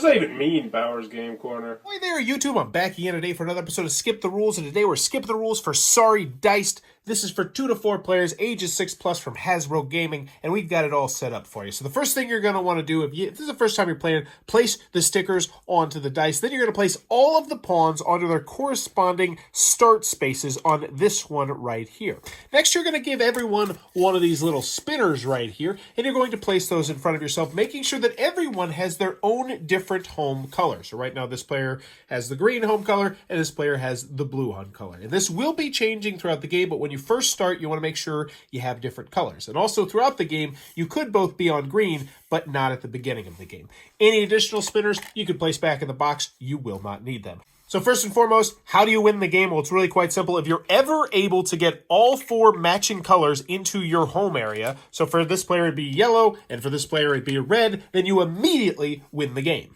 that even mean, Bowers Game Corner? Hi there, YouTube. I'm back again today for another episode of Skip the Rules, and today we're skipping the rules for Sorry Diced. This is for 2 to 4 players, ages 6+ from Hasbro Gaming, and we've got it all set up for you. So the first thing you're going to want to do, if this is the first time you're playing, place the stickers onto the dice. Then you're going to place all of the pawns onto their corresponding start spaces on this one right here. Next, you're going to give everyone one of these little spinners right here, and you're going to place those in front of yourself, making sure that everyone has their own different home color. So right now, this player has the green home color, and this player has the blue home color. And this will be changing throughout the game, but when you first start, you want to make sure you have different colors. And also throughout the game, you could both be on green, but not at the beginning of the game. Any additional spinners you can place back in the box. You will not need them. So first and foremost, how do you win the game? Well, it's really quite simple. If you're ever able to get all 4 matching colors into your home area, so for this player it'd be yellow, and for this player it'd be red, then you immediately win the game.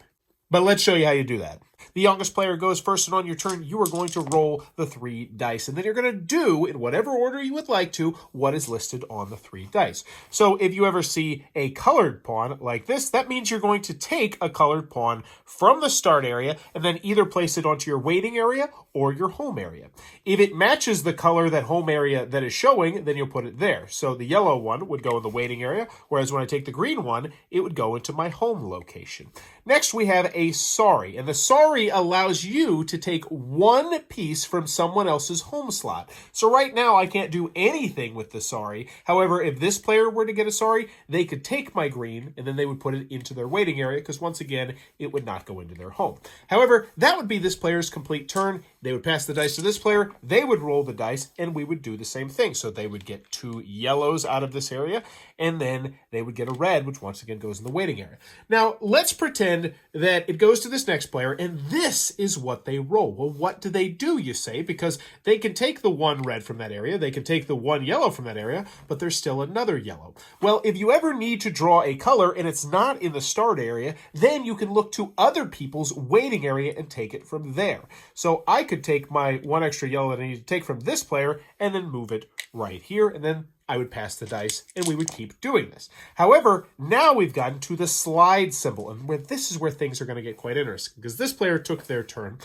But let's show you how you do that. The youngest player goes first, and on your turn, you are going to roll the 3 dice. And then you're going to do, in whatever order you would like to, what is listed on the 3 dice. So if you ever see a colored pawn like this, that means you're going to take a colored pawn from the start area and then either place it onto your waiting area or your home area. If it matches the color that home area that is showing, then you'll put it there. So the yellow one would go in the waiting area, whereas when I take the green one, it would go into my home location. Next, we have a sorry, and the sorry allows you to take 1 piece from someone else's home slot. So right now, I can't do anything with the sorry. However, if this player were to get a sorry, they could take my green, and then they would put it into their waiting area, because once again, it would not go into their home. However, that would be this player's complete turn. They would pass the dice to this player, they would roll the dice, and we would do the same thing. So they would get 2 yellows out of this area, and then they would get a red, which once again goes in the waiting area. Now, let's pretend that it goes to this next player, and this is what they roll. Well, what do they do, you say? Because they can take the 1 red from that area, they can take the 1 yellow from that area, but there's still another yellow. Well, if you ever need to draw a color and it's not in the start area, then you can look to other people's waiting area and take it from there. So I could take my 1 extra yellow that I need to take from this player and then move it right here, and then I would pass the dice, and we would keep doing this. However, now we've gotten to the slide symbol, and this is where things are going to get quite interesting, because this player took their turn.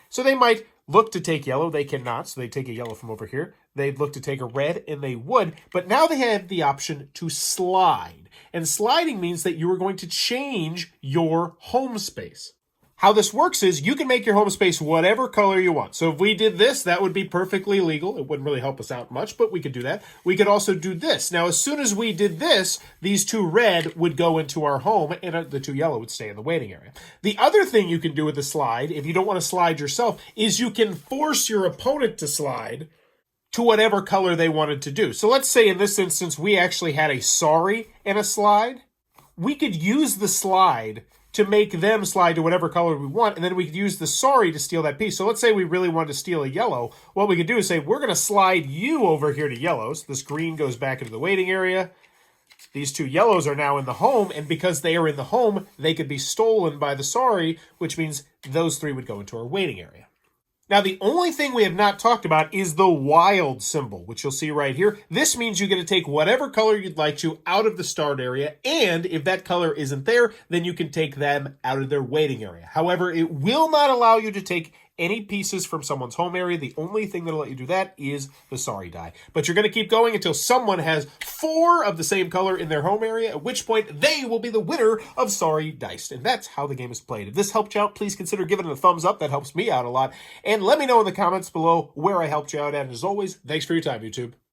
So they might look to take yellow. They cannot, so they take a yellow from over here. They'd look to take a red, and they would, but now they have the option to slide. And sliding means that you are going to change your home space. How this works is you can make your home space whatever color you want. So if we did this, that would be perfectly legal. It wouldn't really help us out much, but we could do that. We could also do this. Now, as soon as we did this, these 2 red would go into our home, and the 2 yellow would stay in the waiting area. The other thing you can do with the slide, if you don't want to slide yourself, is you can force your opponent to slide to whatever color they wanted to do. So let's say in this instance, we actually had a sorry and a slide. We could use the slide to make them slide to whatever color we want, and then we could use the sorry to steal that piece. So let's say we really wanted to steal a yellow. What we could do is say, we're going to slide you over here to yellows. This green goes back into the waiting area. These 2 yellows are now in the home, and because they are in the home, they could be stolen by the sorry, which means those 3 would go into our waiting area. Now, the only thing we have not talked about is the wild symbol, which you'll see right here. This means you get to take whatever color you'd like to out of the start area, and if that color isn't there, then you can take them out of their waiting area. However, it will not allow you to take any pieces from someone's home area. The only thing that'll let you do that is the sorry die. But you're going to keep going until someone has 4 of the same color in their home area, at which point they will be the winner of Sorry Diced. And that's how the game is played. If this helped you out, please consider giving it a thumbs up. That helps me out a lot. And let me know in the comments below where I helped you out at. And as always, thanks for your time, YouTube.